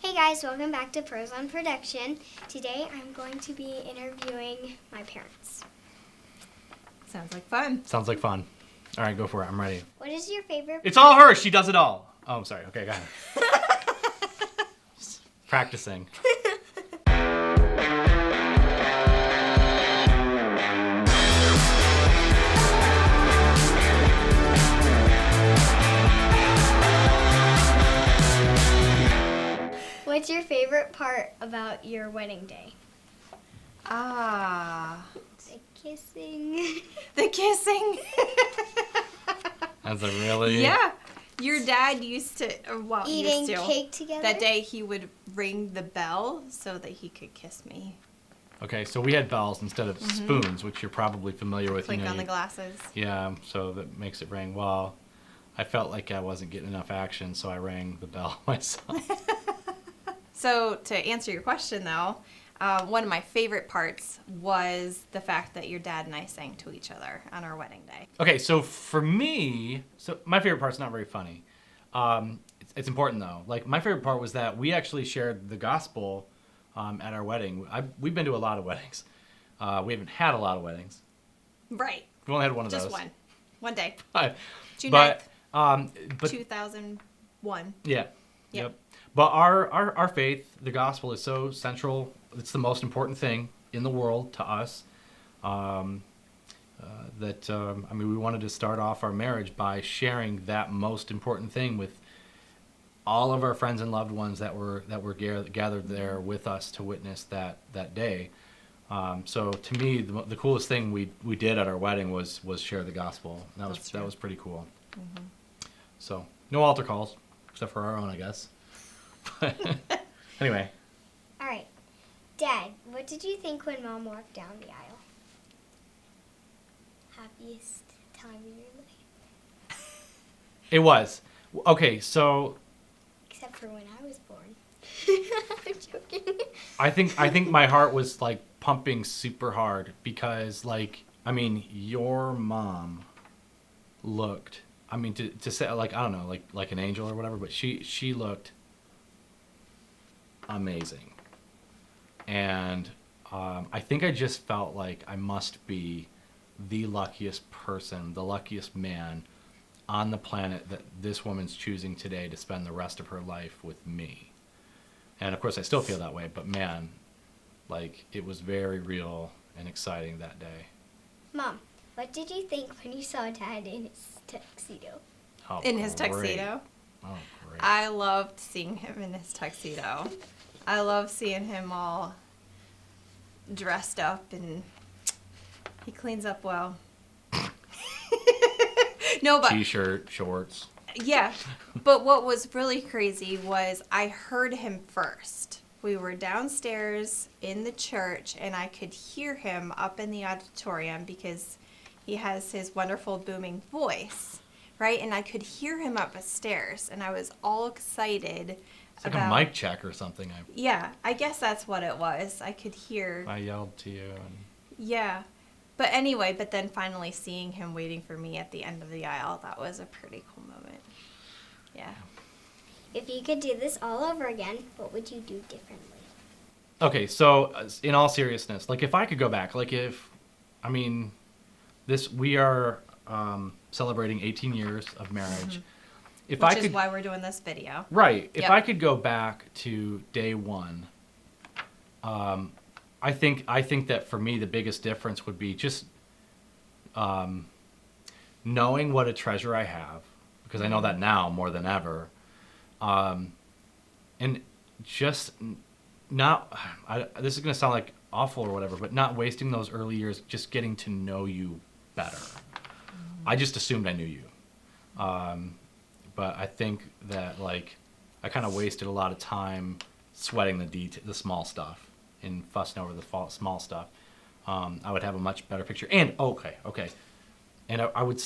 Hey guys, welcome back to Pros on Production. Today I'm going to be interviewing my parents. Sounds like fun. Sounds like fun. All right, go for it. I'm ready. What is your favorite? It's all her. She does it all. Oh, I'm sorry. Okay, go ahead. Just practicing. What's your favorite part about your wedding day? The kissing. The kissing. That's a really... Yeah. Your dad used to, Eating used to. cake together? That day he would ring the bell so that he could kiss me. Okay, so we had bells instead of spoons, which you're probably familiar with. Clink on the glasses. Yeah, so that makes it ring. Well, I felt like I wasn't getting enough action, so I rang the bell myself. So to answer your question, though, one of my favorite parts was the fact that your dad and I sang to each other on our wedding day. Okay, so for me, my favorite part's not very funny. It's important though. Like my favorite part was that we actually shared the gospel at our wedding. We've been to a lot of weddings. We haven't had a lot of weddings. Right. We've only had one of Just those. one. One day. June But 9th, 2001. yeah. Yep. But our faith, the gospel, is so central. It's the most important thing in the world to us. We wanted to start off our marriage by sharing that most important thing with all of our friends and loved ones that were gathered there with us to witness that day. So to me, the coolest thing we did at our wedding was share the gospel. That was pretty cool. Mm-hmm. So no altar calls except for our own, I guess. Anyway. All right. Dad, what did you think when Mom walked down the aisle? Happiest time of your life? It was. Okay, so... Except for when I was born. I'm joking. I think my heart was, like, pumping super hard because, like, I mean, your mom looked... I mean, to say, like, I don't know, like an angel or whatever, but she looked amazing. And I think I just felt like I must be the luckiest person, the luckiest man on the planet that this woman's choosing today to spend the rest of her life with me. And of course I still feel that way, but man, like it was very real and exciting that day. Mom, what did you think when you saw Dad in his tuxedo? Oh, In his great. tuxedo. Oh, great. I loved seeing him in his tuxedo. I love seeing him all dressed up, and he cleans up well. No, but T-shirt, shorts. yeah. But what was really crazy was I heard him first. We were downstairs in the church, and I could hear him up in the auditorium because he has his wonderful booming voice, right? And I could hear him up the stairs, and I was all excited. It's like a mic check or something. Yeah, I guess that's what it was. I could hear. I yelled to you. Yeah. But anyway, but then finally seeing him waiting for me at the end of the aisle, that was a pretty cool moment. Yeah. If you could do this all over again, what would you do differently? Okay, so in all seriousness, like if I could go back, we are celebrating 18 years of marriage. Mm-hmm. Which is why we're doing this video. Right. If Yep. I could go back to day one, I think that for me the biggest difference would be just knowing what a treasure I have, because I know that now more than ever, and just not. This is going to sound like awful or whatever, but not wasting those early years just getting to know you better. I just assumed I knew you. But I think that like I kind of wasted a lot of time sweating the small stuff and fussing over the small stuff. I would have a much better picture. And okay, and I would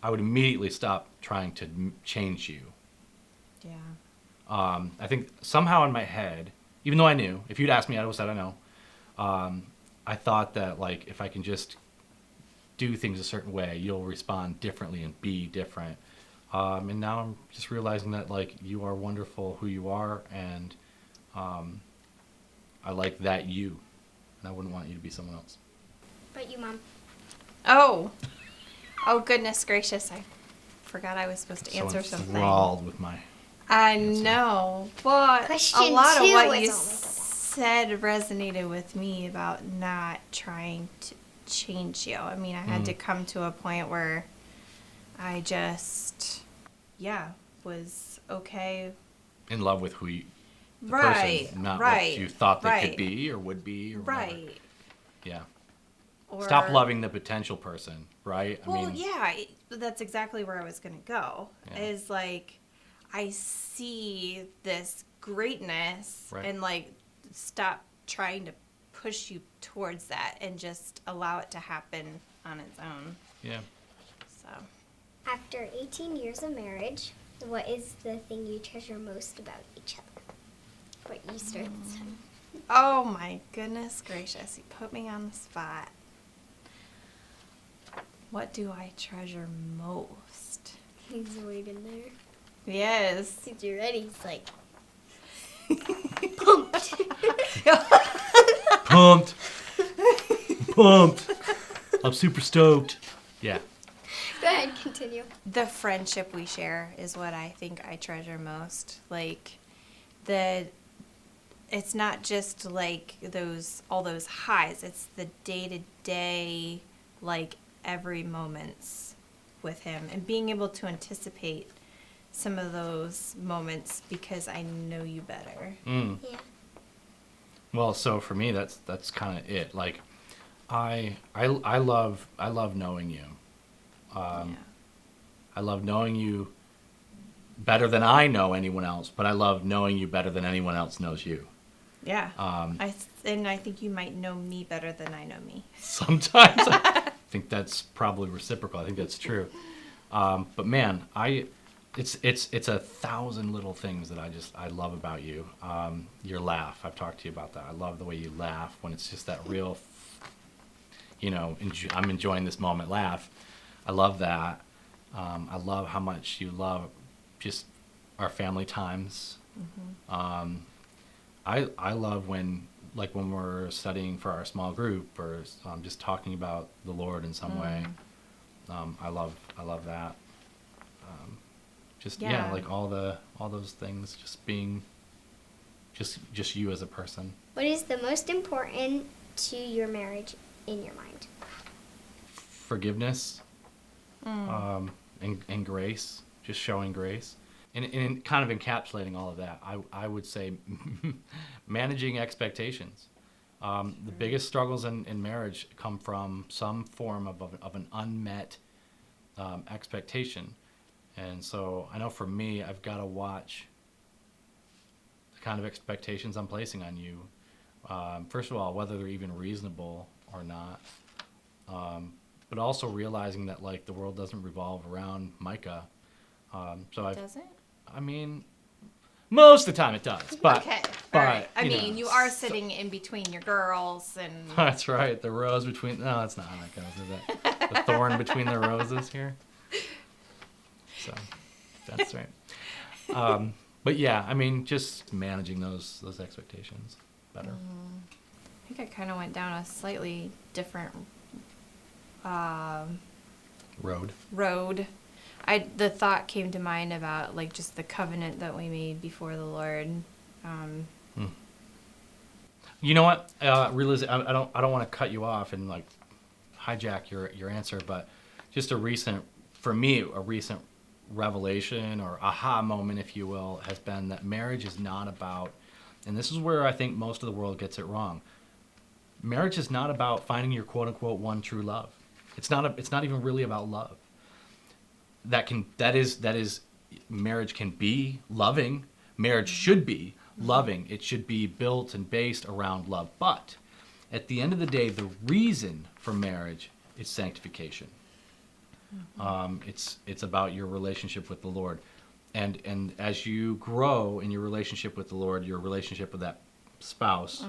immediately stop trying to change you. Yeah. I think somehow in my head, even though I knew, if you'd asked me, I would have said I know. I thought that like if I can just do things a certain way, you'll respond differently and be different. And now I'm just realizing that like you are wonderful who you are, and I like that you, and I wouldn't want you to be someone else. But you, Mom. Oh. Oh, goodness gracious. I forgot I was supposed to answer so something. enthralled with my I answer. know. Well, Question a lot of 2 what is you always about. said resonated with me about not trying to change you. I mean, I had to come to a point where I just, was okay. in love with who you, the Right, person, not right, what you thought they right. could be or would be or whatever. Right. Yeah. Or, Stop loving the potential person, right? Well, that's exactly where I was going to go. Yeah. Is like, I see this greatness Right. and like stop trying to push you towards that and just allow it to happen on its own. Yeah. So, After 18 years of marriage, what is the thing you treasure most about each other? What you start this time. oh my goodness gracious, you put me on the spot. What do I treasure most? He's waiting there. Yes. Since you're ready, he's like, pumped. Pumped. Pumped. I'm super stoked. Yeah. Go ahead, continue. The friendship we share is what I think I treasure most. Like it's not just like all those highs. It's the day-to-day, like every moments with him and being able to anticipate some of those moments because I know you better. Mm. Yeah. Well, so for me, that's kind of it. Like, I love knowing you. Yeah. I love knowing you better than I know anyone else, but I love knowing you better than anyone else knows you. Yeah. And I think you might know me better than I know me. Sometimes I think that's probably reciprocal. I think that's true. But man, it's 1,000 little things that I love about you. Your laugh. I've talked to you about that. I love the way you laugh when it's just that real, I'm enjoying this moment laugh. I love that. I love how much you love just our family times. Mm-hmm. I love when we're studying for our small group or just talking about the Lord in some way. I love that. Like all those things, just being just you as a person. What is the most important to your marriage in your mind? Forgiveness, and grace, just showing grace, and kind of encapsulating all of that. I would say managing expectations. The biggest struggles in marriage come from some form of an unmet expectation. And so I know for me, I've got to watch the kind of expectations I'm placing on you. First of all, whether they're even reasonable or not. But also realizing that like the world doesn't revolve around Micah. Does it? I mean, most of the time it does. But Okay. but All right. I you mean, know, you are sitting in between your girls and That's right. The rose between. No, that's not how that goes, is it? The thorn between the roses here. So, that's right. But yeah, I mean, just managing those expectations better. I think I kind of went down a slightly different road. The thought came to mind about like just the covenant that we made before the Lord. You know what? Realize I don't want to cut you off and like hijack your answer, but just a recent revelation or aha moment, if you will, has been that marriage is not about, and this is where I think most of the world gets it wrong. Marriage is not about finding your quote unquote one true love. It's not even really about love. That is marriage can be loving. Marriage should be loving. It should be built and based around love. But at the end of the day, the reason for marriage is sanctification. It's about your relationship with the Lord, and as you grow in your relationship with the Lord, your relationship with that spouse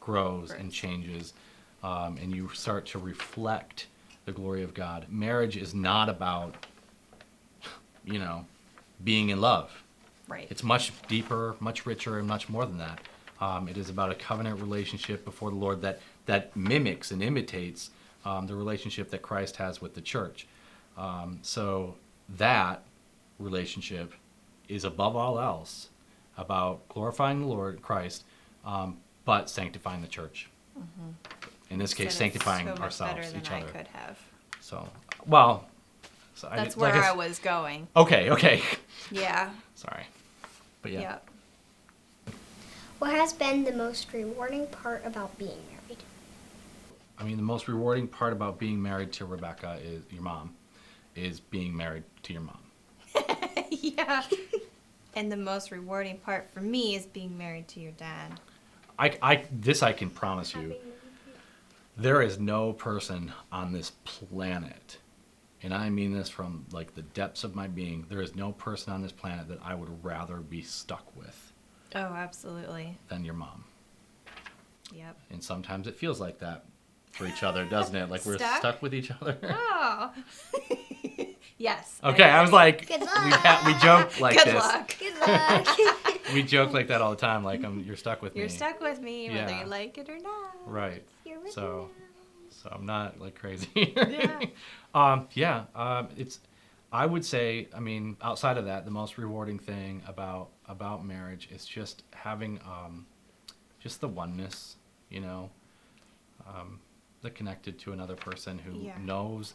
grows and changes, and you start to reflect the glory of God. Marriage is not about being in love. Right. It's much deeper, much richer, and much more than that. It is about a covenant relationship before the Lord that mimics and imitates the relationship that Christ has with the church. So that relationship is above all else about glorifying the Lord Christ, but sanctifying the church. In this case, Said it sanctifying so much ourselves, better than each I other. could have. So, well, so That's like where I was going. Okay. Yeah. Sorry, but yeah. Yep. What has been the most rewarding part about being married? I mean, the most rewarding part about being married to Rebecca is your mom, is being married to your mom. Yeah. And the most rewarding part for me is being married to your dad. This I can promise you. There is no person on this planet, and I mean this from like the depths of my being, there is no person on this planet that I would rather be stuck with Oh, absolutely. than your mom. Yep. And sometimes it feels like that for each other, doesn't it? Like we're Stuck? stuck with each other. Oh. Yes. Okay, I was like, Good we joke like Good this. luck. Good luck. We joke like that all the time. Like, you're stuck with me. You're stuck with me, whether Yeah. you like it or not. Right. You're with So, me so I'm not like crazy. Yeah. It's. I would say, I mean, outside of that, the most rewarding thing about marriage is just having just the oneness, the connected to another person who Yeah. knows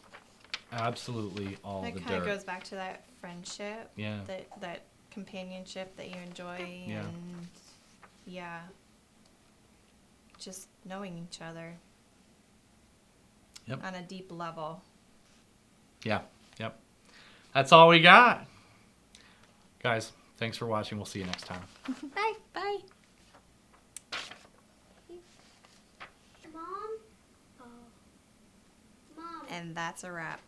absolutely all That the kind of dirt. goes back to that friendship. Yeah. That companionship that you enjoy. Yeah. And yeah. Just knowing each other. Yep. On a deep level. Yeah. Yep. That's all we got. Guys, thanks for watching. We'll see you next time. Bye. Bye. Mom? Oh. Mom. And that's a wrap.